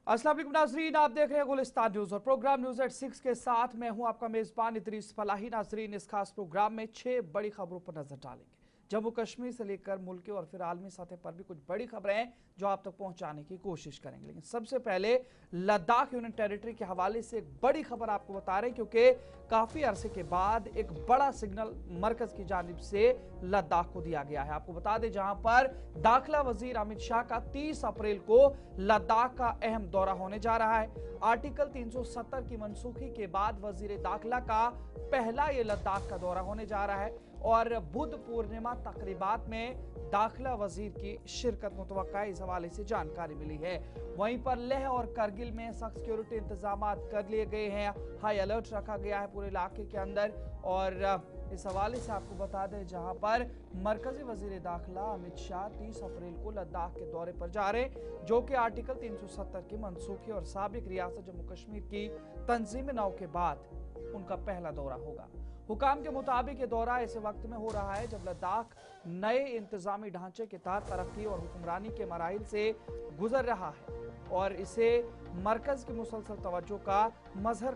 अस्सलाम वालेकुम नाजरीन, आप देख रहे हैं गुलिस्तान न्यूज और प्रोग्राम न्यूज एट 6 के साथ मैं हूं आपका मेजबान इदरीस फलाही। नाजरीन, इस खास प्रोग्राम में 6 बड़ी खबरों पर नजर डालेंगे। जम्मू कश्मीर से लेकर मुल्की और फिर आलमी सतह पर भी कुछ बड़ी खबरें हैं जो आप तक पहुंचाने की कोशिश करेंगे। लेकिन सबसे पहले लद्दाख यूनियन टेरिटरी के हवाले से एक बड़ी खबर आपको बता रहे हैं, क्योंकि काफी अरसे के बाद एक बड़ा सिग्नल मरकज की जानिब से लद्दाख को दिया गया है। आपको बता दें, जहां पर दाखिला वजीर अमित शाह का 30 अप्रैल को लद्दाख का अहम दौरा होने जा रहा है। आर्टिकल 370 की मनसूखी के बाद वजीर दाखिला का पहला ये लद्दाख का दौरा होने जा रहा है और बुध पूर्णिमा तकरीबात में दाखिला वजीर की शिरकत मुतवक्का है। इस हवाले से जानकारी मिली है। वहीं पर लेह और करगिल में सख्त सिक्योरिटी इंतजाम कर लिए गए हैं। हाई अलर्ट रखा गया है पूरे इलाके के अंदर। और इस हवाले से आपको बता दें, जहां पर मरकजी वजीर दाखिला अमित शाह 30 अप्रैल को लद्दाख के दौरे पर जा रहे हैं, जो कि आर्टिकल 370 की मनसूखी और साबिक रियासत जम्मू कश्मीर की तंजीम नौ के बाद उनका पहला दौरा होगा। हुकाम के मुताबिक ये दौरा ऐसे वक्त में हो रहा है जब लद्दाख नए इंतजामी ढांचे के तहत तरक्की और हुक्मरानी के मराहिल से गुजर रहा है और इसे मरकज की मुसलसल तवज्जो का मजहर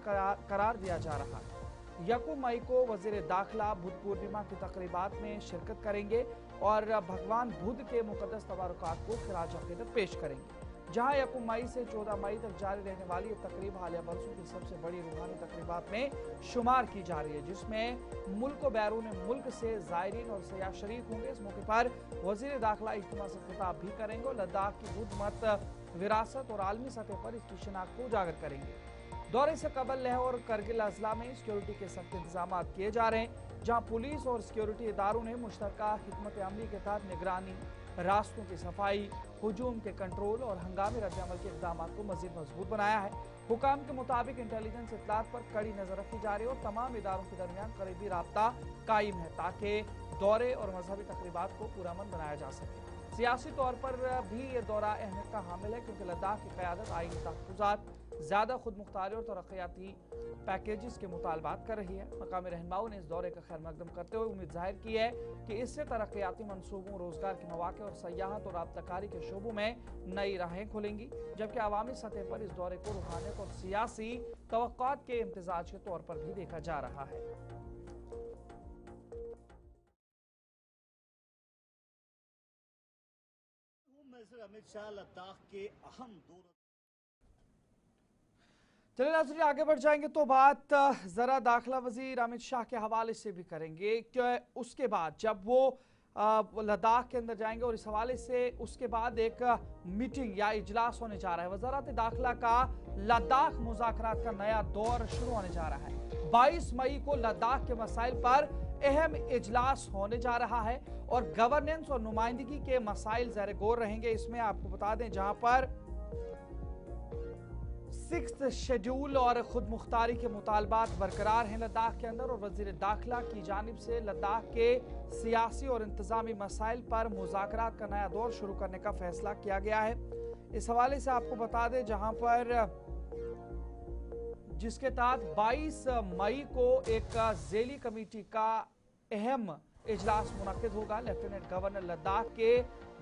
करार दिया जा रहा है। 1 मई को वजीर दाखिला बुध पूर्णिमा की तकरीबात में शिरकत करेंगे और भगवान बुद्ध के मुकद्दस तबारुकात को खिराज अकीदत पेश करेंगे। जहां 1 मई से 14 मई तक जारी रहने वाली ये तकरीब हालिया बरसों की सबसे बड़ी रूहानी तकरीबात में शुमार की जा रही है, जिसमें मुल्क व बैरून मुल्क से ज़ायरीन और सयाह शरीक होंगे। इस मौके पर वजीर दाखिला इज्तिमा से खिताब भी करेंगे और लद्दाख की बुद्ध मत विरासत और आलमी सतह पर इसकी शिनाख्त को उजागर करेंगे। दौरे से कबल लेह और करगिल अजला में सिक्योरिटी के सख्त इंतजाम किए जा रहे हैं, जहां पुलिस और सिक्योरिटी इदारों ने मुश्तरका हिकमत अमली के तहत निगरानी, रास्तों की सफाई, हुजूम के कंट्रोल और हंगामी रद्द-ए-अमल के इक़दाम को मजीद मजबूत बनाया है। हुकाम के मुताबिक इंटेलिजेंस इत्तलात पर कड़ी नजर रखी जा रही है और तमाम इदारों के दरमियान करीबी राब्ता कायम है, ताकि दौरे और मजहबी तकरीबात को पुरअमन बनाया जा सके। सियासी तौर पर भी ये दौरा अहमियत का हामिल है, क्योंकि लद्दाख की क़यादत आईनी तहफ़्फ़ुज़ात, ज़्यादा खुद मुख्तारी और तरक्याती पैकेजेस के मुतालबात कर रही है। मकामी रहनुमाओं ने इस दौरे का खैर मकदम करते हुए उम्मीद जाहिर की है कि इससे तरक्याती मनसूबों, रोजगार के मौके और सयाहत और राब्ताकारी के शोबों में नई राहें खुलेंगी। जबकि अवामी सतह पर इस दौरे को रूहानियत और सियासी तवक्कुआत के इम्तिजाज के तौर पर भी देखा जा रहा है। अमित शाह लद्दाख के अहम दौर। चलिए नाज़रीन, आगे बढ़ जाएंगे तो बात जरा दाखिला वजीर अमित शाह के हवाले से भी करेंगे कि उसके बाद जब वो लद्दाख के अंदर जाएंगे और इस हवाले से उसके बाद एक मीटिंग या इजलास होने जा रहा है। वजारत दाखिला का लद्दाख मुज़ाकरात का नया दौर शुरू होने जा रहा है। 22 मई को लद्दाख के मसाइल पर अहम इजलास होने जा रहा है और गवर्नेंस और नुमाइंदगी के मसाइल ज़ेर गौर रहेंगे। इसमें आपको बता दें, जहां पर 6th शेड्यूल और खुद मुख्तारी के मुतालबात बरकरार हैं लद्दाख के अंदर, और वजीर दाखिला की जानिब से लद्दाख के सियासी और इंतजामी मसाइल पर मुज़ाकरात का नया दौर शुरू करने का फैसला किया गया है। इस हवाले से आपको बता दें, जहां पर जिसके तहत 22 मई को एक जेली कमेटी का अहम इजलास मुनक्किद होगा। लेफ्टिनेंट गवर्नर लद्दाख के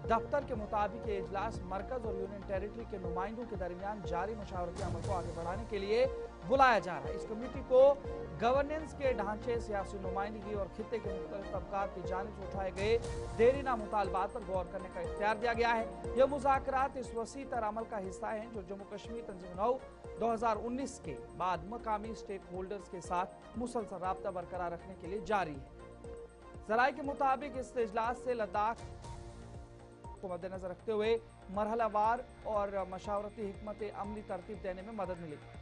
दफ्तर के मुताबिक ये इजलास मरकज और यूनियन टेरिटरी के नुमाइंदों के दरमियान जारी मशावरती अमल को आगे बढ़ाने के लिए बुलाया जा रहा है। इस कमेटी को गवर्नेंस के ढांचे, सियासी नुमाइंदगी और खित्ते के मुख्तलिफ तबकात की जानिब से उठाए गए देरीना मुतालबात पर गौर करने का इख्तियार दिया गया है। यह मुज़ाकरात इस वसी तर अमल का हिस्सा हैं जो जम्मू कश्मीर तंजीम नौ 2019 के बाद मकामी स्टेक होल्डर्स के साथ मुसलसल राब्ता बरकरार रखने के लिए जारी है। जराये के मुताबिक इस इजलास से लद्दाख को मद्देनजर रखते हुए मरहलावार और मशावरती हिकमत अमली तरतीब देने में मदद मिलेगी।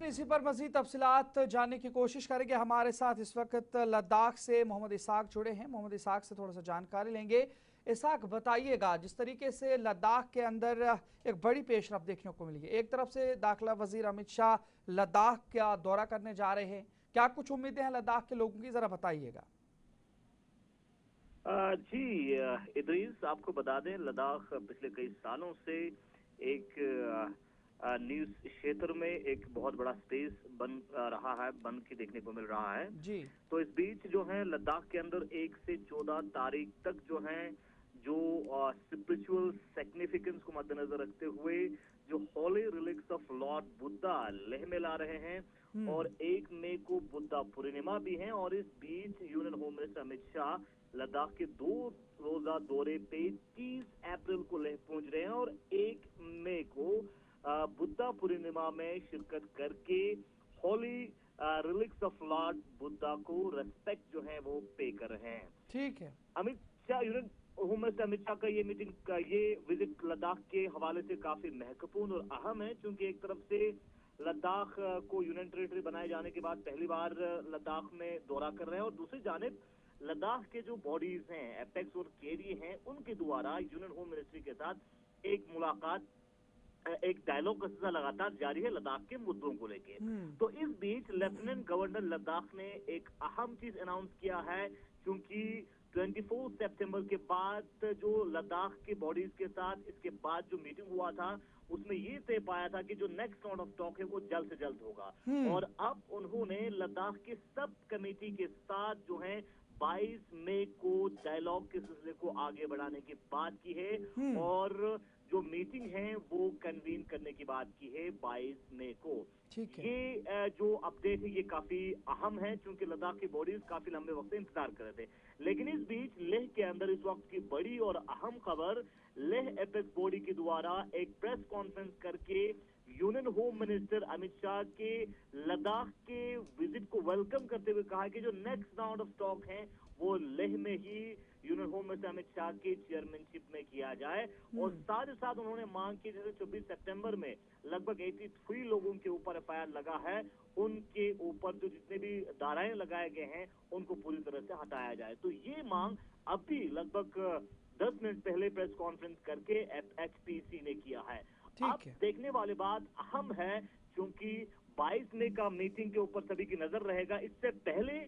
इसी पर मजीद तफसीलात जानने की कोशिश करेंगे। हमारे साथ इस वक्त लद्दाख से मोहम्मद इसाक जुड़े हैं। मोहम्मद इसाक से थोड़ा सा जानकारी लेंगे। इसाक, बताइएगा, जिस तरीके से लद्दाख के अंदर एक बड़ी पेशरफ देखने को मिली है, एक तरफ से दाखिला वजीर अमित शाह लद्दाख का दौरा करने जा रहे हैं, क्या कुछ उम्मीदें हैं लद्दाख के लोगों की, जरा बताइएगा। जी इदरीस, आपको बता दें लद्दाख पिछले कई सालों से एक न्यूज क्षेत्र में एक बहुत बड़ा स्पेस बन रहा है, बन के देखने को मिल रहा है जी। तो इस बीच जो है लद्दाख के अंदर 1 से 14 तारीख तक जो है जो स्पिरिचुअल सिग्निफिकेंस को मद्देनजर रखते हुए जो holy relics of Lord Buddha Leh में ला रहे हैं और 1 मई को बुद्धा पूर्णिमा भी है। और इस बीच union home minister Amit Shah Ladakh के 2 रोजा दौरे पे 30 अप्रैल को लेह पहुंच रहे हैं और 1 मई को बुद्धा पूर्णिमा में शिरकत करके हॉली रिलिक्स ऑफ लॉर्ड बुद्धा को रेस्पेक्ट जो है वो पे कर रहे हैं। ठीक है। Amit Shah union home minister Amit Shah का ये मीटिंग का ये विजिट लद्दाख के हवाले से काफी महत्वपूर्ण और अहम है, क्योंकि एक तरफ से लद्दाख को यूनियन टेरिटरी बनाए जाने के बाद पहली बार लद्दाख में दौरा कर रहे हैं और दूसरी जानिब लद्दाख के जो बॉडीज हैं एपेक्स और केडी हैं उनके द्वारा यूनियन होम मिनिस्ट्री के साथ एक मुलाकात, एक डायलॉग का सिलसिला लगातार जारी है लद्दाख के मुद्दों को लेके। तो इस बीच लेफ्टिनेंट गवर्नर लद्दाख ने एक अहम चीज अनाउंस किया है, क्योंकि 24 सितंबर के बाद जो लद्दाख के बॉडीज के साथ इसके बाद जो मीटिंग हुआ था उसमें ये तय पाया था कि जो नेक्स्ट राउंड ऑफ टॉक है वो जल्द से जल्द होगा। और अब उन्होंने लद्दाख के सब कमेटी के साथ जो है 22 मई को डायलॉग के सिलसिले को आगे बढ़ाने की बात की है और जो मीटिंग है वो कन्वीन करने की बात की है 22 मई को। ठीक है। ये जो अपडेट है ये काफी अहम है, क्योंकि लद्दाख की बॉडीज काफी लंबे वक्त से इंतजार कर रहे थे। लेकिन इस बीच लेह के अंदर इस वक्त की बड़ी और अहम खबर, लेह एपेक्स बॉडी के द्वारा एक प्रेस कॉन्फ्रेंस करके union home minister Amit Shah के लद्दाख के विजिट को वेलकम करते हुए कहा कि जो नेक्स्ट राउंड ऑफ टॉक है वो लेह में ही union home minister Amit Shah की चेयरमैनशिप में किया जाए। और साथ ही साथ उन्होंने मांग की जैसे 24 सितंबर में लगभग 83 लोगों के ऊपर FIR लगा है, उनके ऊपर जो जितने भी धाराएं लगाए गए हैं उनको पूरी तरह से हटाया जाए। तो ये मांग अभी लगभग 10 मिनट पहले प्रेस कॉन्फ्रेंस करके HPC ने किया है। अब देखने वाली बात अहम है, क्योंकि 22 मई का मीटिंग के ऊपर सभी की नजर रहेगा। इससे पहले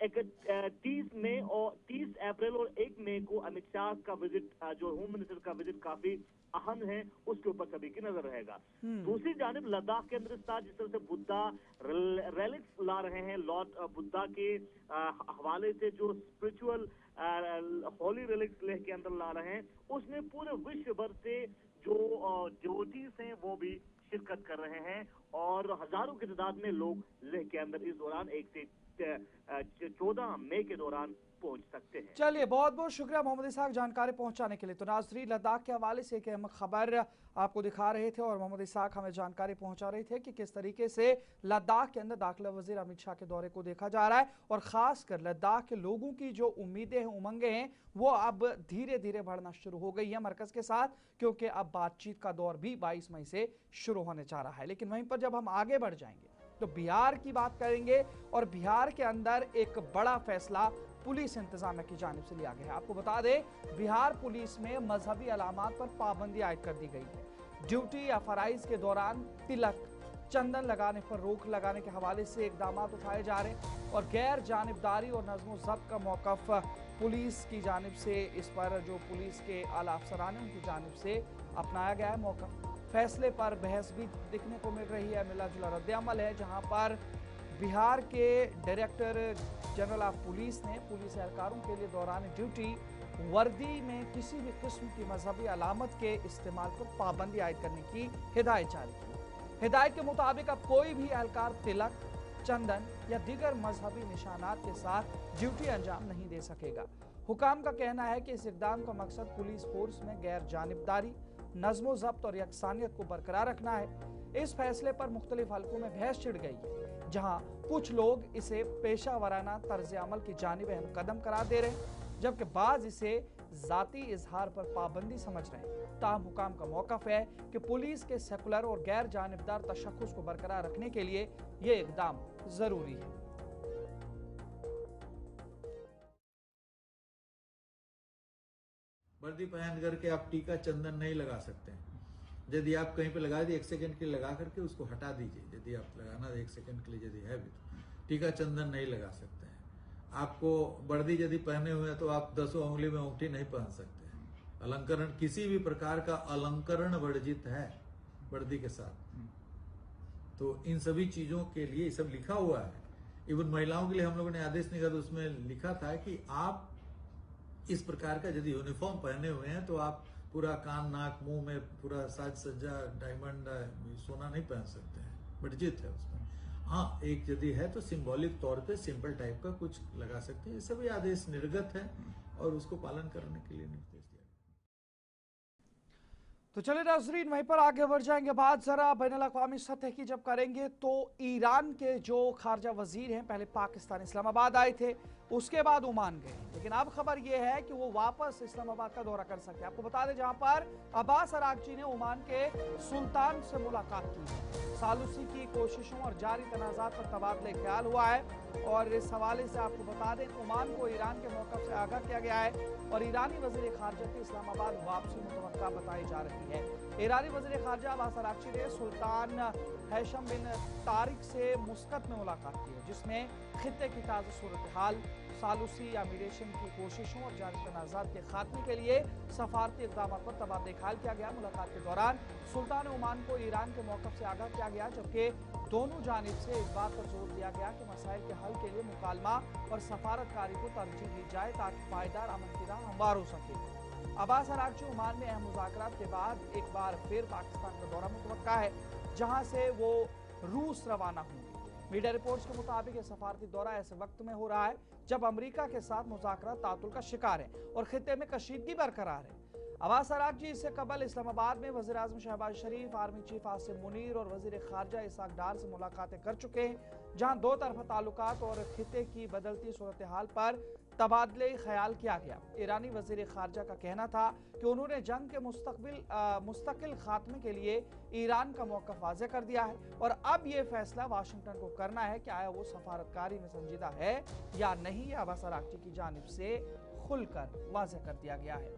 30 मई और 30 अप्रैल और 1 मई को अमित शाह का विजिट, जो होम मिनिस्टर का विजिट काफी अहम है, उसके ऊपर सभी की नजर रहेगा। दूसरी जानिब लद्दाख के अंदर जिस तरह से बुद्धा रेलिक्स ला रहे हैं, लॉर्ड बुद्धा के हवाले से जो स्पिरिचुअल हॉली रेलिक्स लेह के अंदर ला रहे हैं, उसमें पूरे विश्व भर से जो डिवोटीज हैं वो भी शिरकत कर रहे हैं और हजारों की तादाद में लोग लेह के अंदर इस दौरान 1 से 14 मई के दौरान पहुंच सकते हैं। चलिए, बहुत बहुत शुक्रिया मोहम्मद इसाक जानकारी पहुंचाने के लिए। तो नाज़रीन, लद्दाख के हवाले से एक अहम खबर आपको दिखा रहे थे और मोहम्मद इसाक हमें जानकारी पहुंचा रहे थे कि किस तरीके से लद्दाख के अंदर दाखिला वजीर अमित शाह के दौरे को देखा जा रहा है और खासकर लद्दाख के लोगों की जो उम्मीदें हैं, उमंगें हैं, वो अब धीरे धीरे बढ़ना शुरू हो गई है मरकज के साथ, क्योंकि अब बातचीत का दौर भी 22 मई से शुरू होने जा रहा है। लेकिन वहीं पर जब हम आगे बढ़ जाएंगे तो बिहार की बात करेंगे और बिहार के अंदर एक बड़ा फैसला पुलिस इंतजामिया की जानिब से लिया गया है। आपको बता दें, बिहार पुलिस में मजहबी अलामात पर पाबंदी आयद कर दी गई है। ड्यूटी या फराइज के दौरान तिलक, चंदन लगाने पर रोक लगाने के हवाले से इकदाम उठाए जा रहे हैं और गैर जानिबदारी और नज़्म ज़ब्त का मौक़िफ़ पुलिस की जानिब से, इस पर जो पुलिस के आला अफसरान उनकी जानिब से अपनाया गया है मौक़िफ़। फैसले पर बहस भी देखने को मिल रही है, मिला जुला रद्द-ए-अमल है, जहां पर बिहार के डायरेक्टर जनरल ऑफ पुलिस ने पुलिस एहलकारों के लिए दौरान ड्यूटी वर्दी में किसी भी किस्म की मजहबी अलामत के इस्तेमाल पर पाबंदी आयद करने की हिदायत जारी की। हिदायत के मुताबिक अब कोई भी एहलकार तिलक, चंदन या दीगर मजहबी निशानात के साथ ड्यूटी अंजाम नहीं दे सकेगा। हुकाम का कहना है कि इस इक़दाम का मकसद पुलिस फोर्स में गैर जानिबदारी, नज़्म ज़ब्त और यकसानियत को बरकरार रखना है। इस फैसले पर मुख्तलिफ हलकों में बहस छिड़ गई है, जहां कुछ लोग इसे पेशा वराना तर्ज अमल की जानिब अहम कदम करार दे रहे हैं, जबकि बाज़ इसे जाती इजहार पर पाबंदी समझ रहे हैं। ताहम हुकाम का मौकफ है कि पुलिस के सेकुलर और गैर जानिबदार तशख्खुस को बरकरार रखने के लिए ये इकदाम जरूरी है। वर्दी पहन करके आप टीका चंदन नहीं लगा सकते हैं। यदि आप कहीं पे लगा दिए 1 सेकंड के लिए लगा करके उसको हटा दीजिए। यदि आप लगाना 1 सेकंड के लिए यदि है भी तो टीका चंदन नहीं लगा सकते हैं। आपको वर्दी यदि पहने हुए हैं तो आप 10 उंगली में अंगूठी नहीं पहन सकते हैं। अलंकरण, किसी भी प्रकार का अलंकरण वर्जित है वर्दी के साथ। तो इन सभी चीजों के लिए सब लिखा हुआ है। इवन महिलाओं के लिए हम लोगों ने आदेश निकाला, उसमें लिखा था कि आप इस प्रकार का यदि यूनिफॉर्म पहने हुए हैं तो आप पूरा कान नाक मुंह में पूरा साज सज्जा डायमंड सोना नहीं पहन सकते हैं, वर्जित है उसमें। हाँ, एक यदि है तो सिंबॉलिक तौर पे सिंपल टाइप का कुछ लगा सकते हैं। ये सभी आदेश निर्गत है और उसको पालन करने के लिए निर्देश दिया। तो चलिए नाज़रीन, वहीं पर आगे बढ़ जाएंगे। बात जरा बैनुल-अक़वामी सतह की जब करेंगे तो ईरान के जो खारजा वजीर हैं, पहले पाकिस्तान इस्लामाबाद आए थे, उसके बाद ओमान गए, लेकिन अब खबर यह है कि वो वापस इस्लामाबाद का दौरा कर सकते हैं। आपको बता दें, जहां पर अब्बास अरागची ने ओमान के सुल्तान से मुलाकात की है। सालूसी की कोशिशों और जारी तनाज़ात पर तबादले ख्याल हुआ है और इस हवाले से आपको बता दें, ओमान को ईरान के मौक़िफ़ से आगाह किया गया है और ईरानी वज़ीर ख़ारजा की इस्लामाबाद वापसी मुतवक्का बताई जा रही है। ईरानी वज़ीर ख़ारजा अब्बास अरागची ने सुल्तान हैशम बिन तारिक से मुस्कत में मुलाकात की है, जिसमें खित्ते की ताज़ा सूरत हाल, सालूसी एमिरेशन की कोशिशों और जारी तनाज़ात के खात्मे के लिए सफारती इक़दाम पर तबादला ख्याल किया गया। मुलाकात के दौरान सुल्तान ओमान को ईरान के मौक़िफ़ से आगाह किया गया, जबकि दोनों जानिब से इस बात पर जोर दिया गया कि मसाइल के हल के लिए मुकालमा और सफारतकारी को तरजीह दी जाए ताकि पायदार अमन की राह हमवार हो सके। अब्बास अरागची ओमान में अहम मुज़ाकरात के बाद एक बार फिर पाकिस्तान का दौरा मुतवक्का है, जहां से वो रूस रवाना होंगे। मीडिया रिपोर्ट्स के मुताबिक ये सफारती दौरा ऐसे वक्त में हो रहा है जब अमेरिका के साथ मुज़ाकरात तातुल का शिकार है और खित्ते में कशीदगी बरकरार है। अब्बास अरागची इससे कबल इस्लामाबाद में वज़ीर आज़म शहबाज शरीफ, आर्मी चीफ आसिम मुनीर और वज़ीर ख़ारजा इसहाक डार से मुलाकातें कर चुके हैं, जहां दो तरफा ताल्लुकात और खित्ते की बदलती सूरत हाल पर तबादले ख्याल किया गया। ईरानी वज़ीर ख़ारजा का कहना था कि उन्होंने जंग के मुस्तकिल खात्मे के लिए ईरान का मौक़िफ़ वाज़ेह कर दिया है और अब ये फैसला वाशिंगटन को करना है कि आया वो सफारतकारी में संजीदा है या नहीं। यह अब्बास अरागची की जानिब से खुलकर वाज़ेह कर दिया गया है।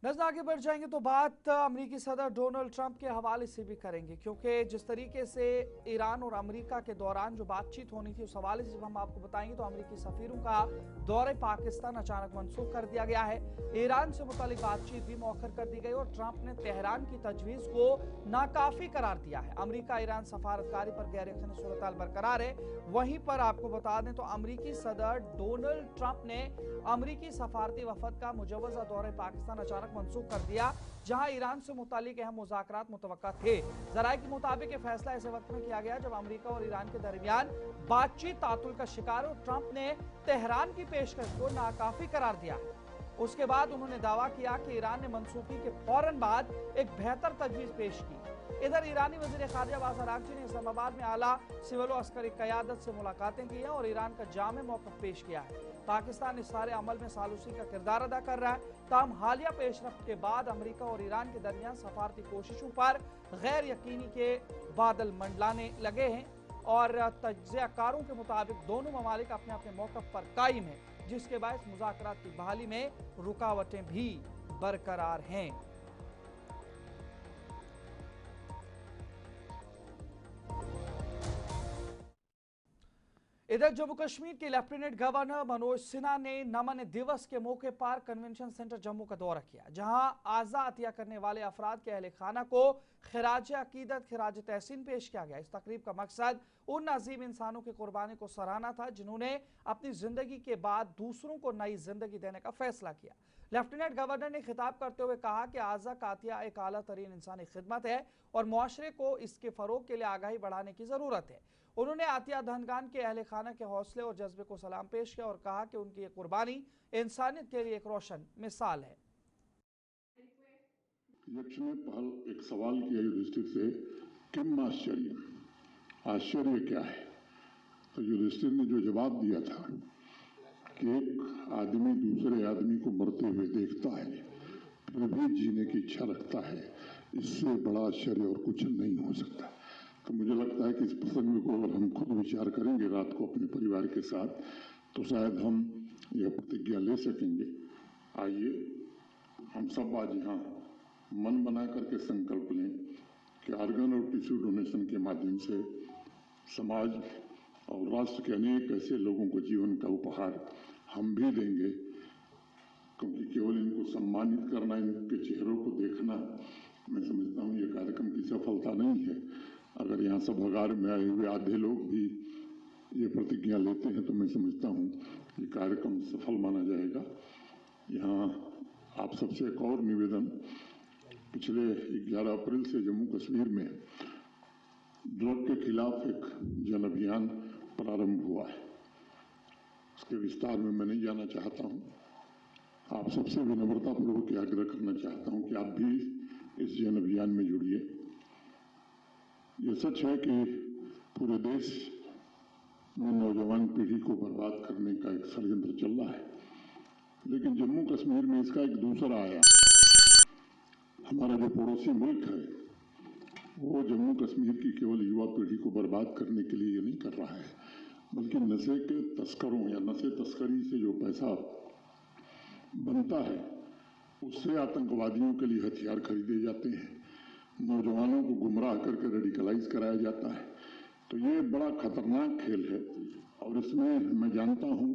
नज़र आगे बढ़ जाएंगे तो बात अमेरिकी सदर डोनाल्ड ट्रंप के हवाले से भी करेंगे, क्योंकि जिस तरीके से ईरान और अमेरिका के दौरान जो बातचीत होनी थी उस हवाले से जब हम आपको बताएंगे तो अमेरिकी सफीरों का दौरे पाकिस्तान अचानक मनसूख कर दिया गया है। ईरान से मुतालिक बातचीत भी मौखर कर दी गई और ट्रंप ने तेहरान की तजवीज़ को नाकाफी करार दिया है। अमेरिका ईरान सफारतकारी पर गैर यकीनी सूरत हाल बरकरार है। वहीं पर आपको बता दें तो अमेरिकी सदर डोनाल्ड ट्रंप ने अमेरिकी सफारती वफद का मुजव्वज़ा दौरे पाकिस्तान अचानक मनसूख कर दिया, जहां ईरान से मुतालिक अहम मुज़ाकरात मुतवक्का थे। ज़राए के मुताबिक यह फैसला ऐसे वक्त में किया गया जब अमेरिका और ईरान के दरमियान बातचीत तातुल का शिकार और ट्रंप ने तेहरान की पेशकश को नाकाफी करार दिया। उसके बाद उन्होंने दावा किया कि ईरान ने मनसूखी के फौरन बाद एक बेहतर तजवीज़ पेश की। इधर ईरानी वज़ीर ख़ारजा अब्बास अरागची ने इस्लामाबाद में आला सिविल और अस्करी क़यादत से मुलाकातें की हैं और ईरान का जामे मौक़िफ़ पेश किया है। पाकिस्तान इस सारे अमल में सालूसी का किरदार अदा कर रहा है। ताहम हालिया पेशरफ्त के बाद अमेरिका और ईरान के दरमियान सफारती कोशिशों पर गैर यकीनी के बादल मंडलाने लगे हैं और तज्ज़ियाकारों के मुताबिक दोनों ममालिक अपने अपने मौक़िफ़ पर कायम हैं, जिसके बायस मुज़ाकरात की बहाली में रुकावटें भी बरकरार हैं। इधर जम्मू कश्मीर के लेफ्टिनेंट गवर्नर मनोज सिन्हा ने नमन दिवस के मौके पर कन्वेंशन सेंटर जम्मू का दौरा किया, जहां आज़ा अतिया करने वाले अफराद के अहले खाना को खिराज अकीदत खिराज तहसीन पेश किया गया। इस तकरीब का मकसद उन अजीम इंसानों की कुर्बानी को सराहना था जिन्होंने अपनी जिंदगी के बाद दूसरों को नई जिंदगी देने का फैसला किया। लेफ्टिनेंट गवर्नर ने खिताब करते हुए कहा कि आज़ा का अतिया एक आला तरीन इंसानी खिदमत है और मुआशरे को इसके फ़रोग के लिए आगाही बढ़ाने की ज़रूरत है। उन्होंने आतिया धनगान के अहले खाना के हौसले और जज्बे को सलाम पेश किया और कहा कि उनकी ये कुर्बानी इंसानियत के लिए एक रोशन मिसाल है। यक्ष ने पहल एक सवाल किया युधिष्ठिर से, किम आश्चर्य, आश्चर्य क्या है? तो युधिष्ठिर ने जो जवाब दिया था कि एक आदमी दूसरे आदमी को मरते हुए देखता है फिर भी जीने की इच्छा रखता है, इससे बड़ा आश्चर्य और कुछ नहीं हो सकता। तो मुझे लगता है कि इस प्रसंग को अगर हम खुद विचार करेंगे रात को अपने परिवार के साथ, तो शायद हम यह प्रतिज्ञा ले सकेंगे। आइए हम सब आज यहाँ मन बना करके संकल्प लें कि ऑर्गन और टिश्यू डोनेशन के माध्यम से समाज और राष्ट्र के अनेक ऐसे लोगों को जीवन का उपहार हम भी देंगे, क्योंकि केवल इनको सम्मानित करना, इनके चेहरों को देखना, मैं समझता हूँ ये कार्यक्रम की सफलता नहीं है। अगर यहाँ सभागार में आए हुए आधे लोग भी ये प्रतिज्ञा लेते हैं तो मैं समझता हूँ ये कार्यक्रम सफल माना जाएगा। यहाँ आप सबसे एक और निवेदन, पिछले 11 अप्रैल से जम्मू कश्मीर में ड्रग के खिलाफ एक जन अभियान प्रारंभ हुआ है। उसके विस्तार में मैं नहीं जाना चाहता हूँ। आप सबसे विनम्रतापूर्वक आग्रह करना चाहता हूँ कि आप भी इस जन अभियान में जुड़िए। ये सच है कि पूरे देश में नौजवान पीढ़ी को बर्बाद करने का एक षड्यंत्र चल रहा है, लेकिन जम्मू कश्मीर में इसका एक दूसरा आया। हमारा जो पड़ोसी मुल्क है वो जम्मू कश्मीर की केवल युवा पीढ़ी को बर्बाद करने के लिए ये नहीं कर रहा है, बल्कि नशे के तस्करों या नशे तस्करी से जो पैसा बनता है उससे आतंकवादियों के लिए हथियार खरीदे जाते हैं, नौजवानों को गुमराह करके रेडिकलाइज कराया जाता है। तो ये बड़ा खतरनाक खेल है और इसमें मैं जानता हूँ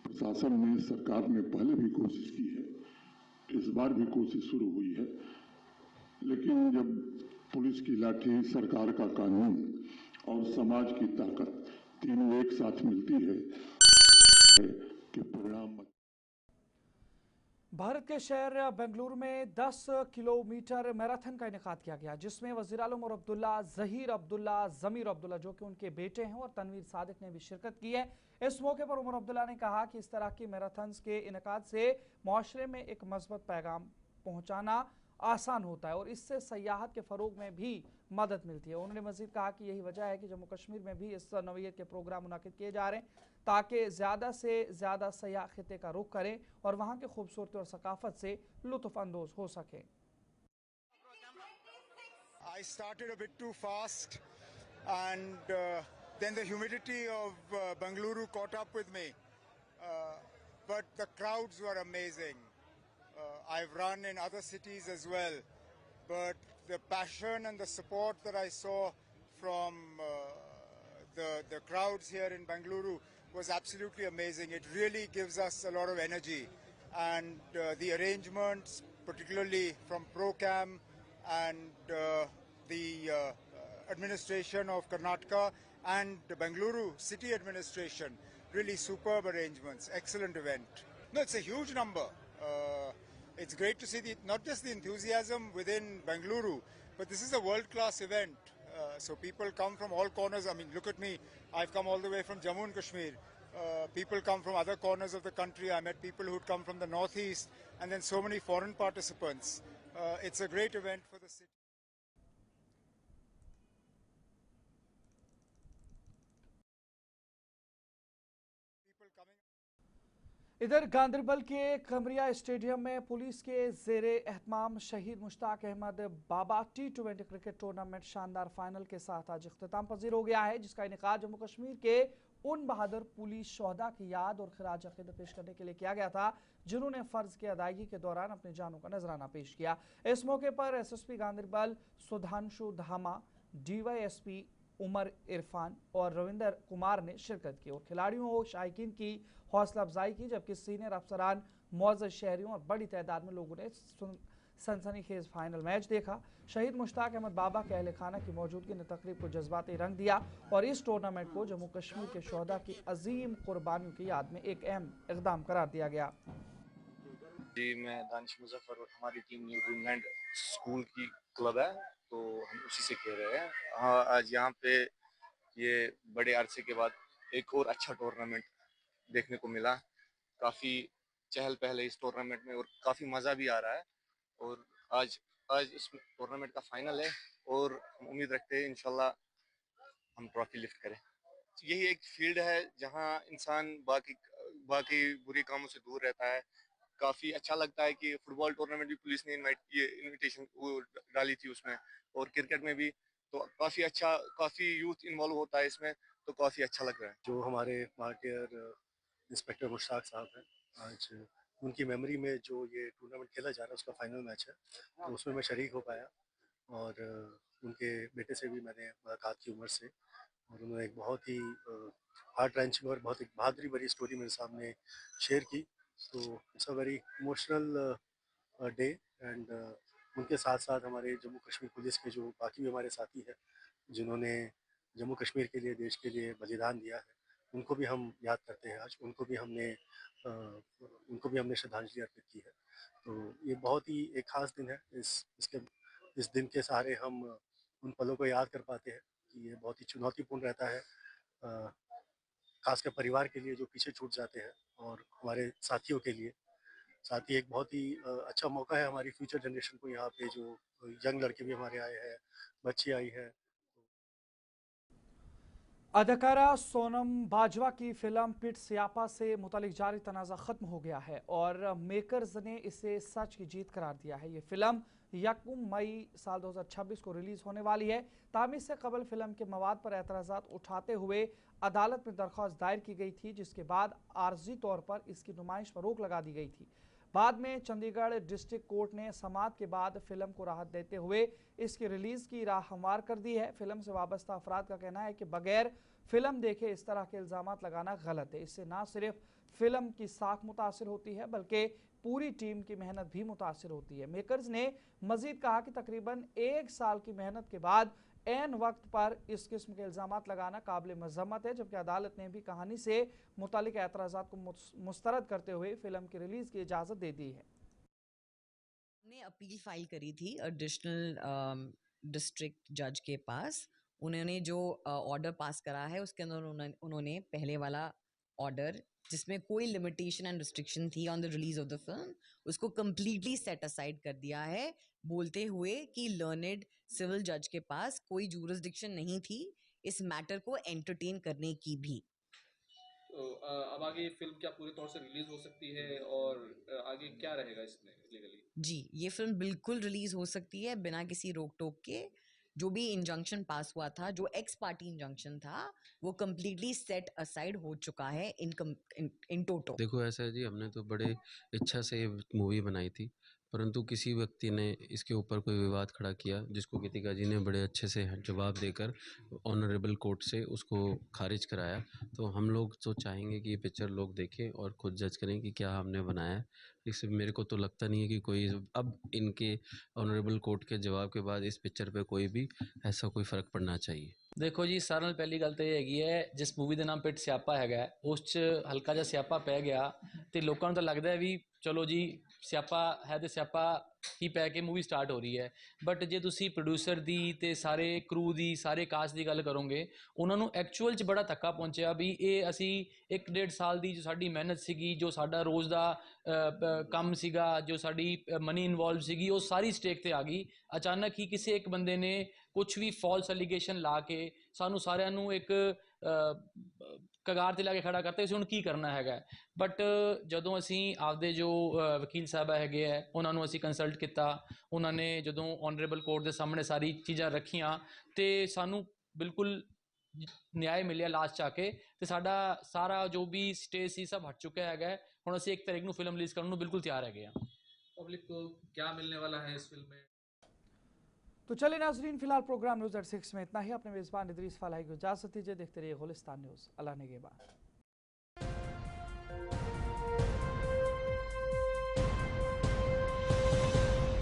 प्रशासन ने, सरकार ने पहले भी कोशिश की है, इस बार भी कोशिश शुरू हुई है, लेकिन जब पुलिस की लाठी, सरकार का कानून और समाज की ताकत तीनों एक साथ मिलती है कि परिणाम। भारत के शहर बेंगलुरु में 10 किलोमीटर मैराथन का इनेकाद किया गया, जिसमें वजीर आलम उमर अब्दुल्ला, जहीर अब्दुल्ला, जमीर अब्दुल्ला जो कि उनके बेटे हैं और तनवीर सादिक ने भी शिरकत की है। इस मौके पर उमर अब्दुल्ला ने कहा कि इस तरह की मैराथन्स के इनेकाद से माशरे में एक मजबूत पैगाम पहुंचाना आसान होता है और इससे सयाहत के फरोग में भी मदद मिलती है। उन्होंने मजीद कहा कि यही वजह है कि जम्मू कश्मीर में भी इस नौइयत के प्रोग्राम मुनाकिद किए जा रहे हैं ताकि ज़्यादा से ज़्यादा सयाह खिते का रुख करें और वहाँ की खूबसूरती और सकाफत से लुत्फ अंदोज हो सकें। I started a bit too fast and then the humidity of Bengaluru caught up with me. But the crowds were amazing. I've run in other cities as well, but the passion and the support that I saw from the crowds here in Bengaluru was absolutely amazing. It really gives us a lot of energy, and the arrangements, particularly from ProCam and the administration of Karnataka and the Bengaluru city administration, really superb arrangements, excellent event. No, it's a huge number. It's great to see not just the enthusiasm within Bengaluru, but this is a world-class event. So people come from all corners. I mean, look at me. I've come all the way from Jammu and Kashmir. People come from other corners of the country. I met people who'd come from the northeast, and then so many foreign participants. It's a great event for the city. इधर गांदरबल के कमरिया stadium में police के जेरे एहतमाम शहीद मुश्ताक अहमद बाबा T20 cricket tournament शानदार final के साथ आज इख्तिताम पजीर हो गया है, जिसका इनेकाद जम्मू कश्मीर के उन बहादुर पुलिस शोहदा की याद और खिराज अकीदत पेश करने के लिए किया गया था जिन्होंने फर्ज की अदायगी के दौरान अपनी जानों का नजराना पेश किया। इस मौके पर SSP गांदरबल सुधांशु धामा, DYSP उमर इरफान और रविंदर कुमार ने शिरकत की और खिलाड़ियों और शायकीन की हौसला अफजाई की, जबकि सीनियर अफसरान, मुअज़्ज़ज़ शहरियों और बड़ी तादाद में लोगों ने सनसनीखेज फाइनल मैच देखा। शहीद मुश्ताक अहमद बाबा के अहले खाना की मौजूदगी ने तकरीब को जज्बाती रंग दिया और इस टूर्नामेंट को जम्मू कश्मीर के शोहदा की अजीम कुर्बानियों की याद में एक अहम इक़दाम करार दिया गया। जी, मैं दानिश मुजफ्फर और हमारी टीम न्यू ड्रीमलैंड स्कूल की क्लब है, तो हम उसी से खेल रहे हैं। हाँ, आज यहाँ पे ये बड़े अरसे के बाद एक और अच्छा टूर्नामेंट देखने को मिला। काफ़ी चहल पहल इस टूर्नामेंट में और काफ़ी मज़ा भी आ रहा है। और आज आज इस टूर्नामेंट का फाइनल है और हम उम्मीद रखते हैं इंशाल्लाह हम ट्रॉफी लिफ्ट करें। यही एक फील्ड है जहां इंसान बाकी बुरी कामों से दूर रहता है। काफ़ी अच्छा लगता है कि फुटबॉल टूर्नामेंट भी पुलिस ने इनविटेशन डाली थी उसमें, और क्रिकेट में भी, तो काफ़ी यूथ इन्वॉल्व होता है इसमें, तो काफ़ी अच्छा लग रहा है। जो हमारे मार्टियर इंस्पेक्टर मुश्ताक साहब हैं, आज उनकी मेमोरी में जो ये टूर्नामेंट खेला जा रहा है उसका फाइनल मैच है, तो उसमें मैं शरीक हो पाया और उनके बेटे से भी मैंने मुलाकात की उम्र से, और उन्होंने एक बहुत ही हार्ट रेंचिंग और बहुत एक बहादुरी भरी स्टोरी मेरे सामने शेयर की। तो it's a very emotional day and उनके साथ साथ हमारे जम्मू कश्मीर पुलिस के जो बाकी भी हमारे साथी हैं जिन्होंने जम्मू कश्मीर के लिए, देश के लिए बलिदान दिया है, उनको भी हम याद करते हैं आज। उनको भी हमने श्रद्धांजलि अर्पित की है। तो ये बहुत ही एक ख़ास दिन है। इस दिन के सहारे हम उन पलों को याद कर पाते हैं कि ये बहुत ही चुनौतीपूर्ण रहता है, खासकर परिवार के लिए जो पीछे छूट जाते हैं, और हमारे साथियों के लिए। साथ ही एक बहुत ही अच्छा मौका है हमारी फ्यूचर जनरेशन को, यहाँ पे जो यंग लड़के भी हमारे आए हैं, बच्ची आई है। अदाकारा सोनम बाजवा की फिल्म पिट स्यापा से मुतालिक जारी तनाज़ा ख़त्म हो गया है और मेकर्स ने इसे सच की जीत करार दिया है। ये फिल्म 1 मई साल 2026 को रिलीज होने वाली है। तामीर से कबल फिल्म के मवाद पर एतराज़ात उठाते हुए अदालत में दरख्वास्त दायर की गई थी, जिसके बाद आर्जी तौर पर इसकी नुमाइश पर रोक लगा दी गई थी। बाद में चंडीगढ़ डिस्ट्रिक्ट कोर्ट ने समाअत के बाद फिल्म को राहत देते हुए इसकी रिलीज की राह हमवार कर दी है। फिल्म से वाबस्ता अफराद का कहना है कि बगैर फिल्म देखे इस तरह के इल्जामात लगाना गलत है। इससे ना सिर्फ फिल्म की साख मुतासिर होती है बल्कि पूरी टीम की मेहनत भी मुतासिर होती है। मेकर्स ने मजीद कहा कि तकरीबन 1 साल की मेहनत के बाद ऐन वक्त पर इस किस्म के इल्जामात लगाना काबिल मजम्मत है, जबकि अदालत ने भी कहानी से मुतालिक एतराज़ात को मुस्तरद करते हुए फिल्म की रिलीज की इजाज़त दे दी है। ने अपील फाइल करी थी एडिशनल डिस्ट्रिक्ट जज के पास। उन्होंने जो ऑर्डर पास करा है उसके अंदर उन्होंने पहले वाला ऑर्डर जिसमें कोई लिमिटेशन एंड रिस्ट्रिक्शन थी on the release of the film, उसको कम्प्लीटली सेट असाइड कर दिया है, बोलते हुए कि लर्नेड सिविल जज के पास कोई जूरिसडिक्शन नहीं थी इस मैटर को एंटरटेन करने की भी। तो अब आगे फिल्म क्या पूरे तौर से रिलीज हो सकती है और आगे क्या रहेगा इसमें लीगली? जी, ये फिल्म बिल्कुल रिलीज हो सकती है बिना किसी रोक टोक के। जो भी इंजंक्शन पास हुआ था, जो एक्स पार्टी इंजंक्शन था, वो कम्प्लीटली सेट असाइड हो चुका है इन टोटो। देखो ऐसा है जी, हमने तो बड़े इच्छा से ये मूवी बनाई थी, परंतु किसी व्यक्ति ने इसके ऊपर कोई विवाद खड़ा किया, जिसको गीतिका जी ने बड़े अच्छे से जवाब देकर ऑनरेबल कोर्ट से उसको खारिज कराया। तो हम लोग तो चाहेंगे कि ये पिक्चर लोग देखें और खुद जज करें कि क्या हमने बनाया है। इससे मेरे को तो लगता नहीं है कि कोई अब इनके ऑनरेबल कोर्ट के जवाब के बाद इस पिक्चर पे कोई भी ऐसा कोई फ़र्क पड़ना चाहिए। देखो जी, सारे नाल पहली गल तो ये हैगी है, जिस मूवी का नाम पिट स्यापा है उस च हल्का जिहा स्यापा पै गया तो लोगों को तो लगता है भी चलो जी स्यापा है तो स्यापा ही पै के मूवी स्टार्ट हो रही है। बट जे तुसी प्रोड्यूसर दी ते सारे क्रू दी सारे कास्ट की गल करोगे, उन्होंने एक्चुअल च बड़ा धक्का पहुंचा भी ये असी 1-1.5 साल की जो साड़ी मेहनत सीगी, जो साडा रोज़ का काम सीगा, जो साड़ी मनी इन्वॉल्व सीगी, वो सारी स्टेक ते आ गई। अचानक ही किसी एक बंदे ने कुछ भी फॉल्स एलीगेशन ला के सानू सारिਆਂ ਨੂੰ एक कगार ते लैके खड़ा करते हुण की करना है। बट जदों असी आपदे जो वकील साहब हैगे है उन्होंने असी कंसल्ट किया, उन्होंने जदों ऑनरेबल कोर्ट के सामने सारी चीज़ां रखियां तो सानू बिल्कुल न्याय मिलिया लास्ट आके, तो साडा सारा जो भी स्टे सी सब हट चुका है। हुण असी 1 तारीख को फिल्म रिलीज करने बिल्कुल तैयार है। पब्लिक को क्या मिलने वाला है इस फिल्म में? तो चलिए नाजरीन, फिलहाल प्रोग्राम न्यूज़ एट 6 में इतना ही। अपने मेज़बान इदरीस फलाही को इजाज़त दीजिए। देखते रहिए गुलिस्तान न्यूज़। अल्लाह निगहबान।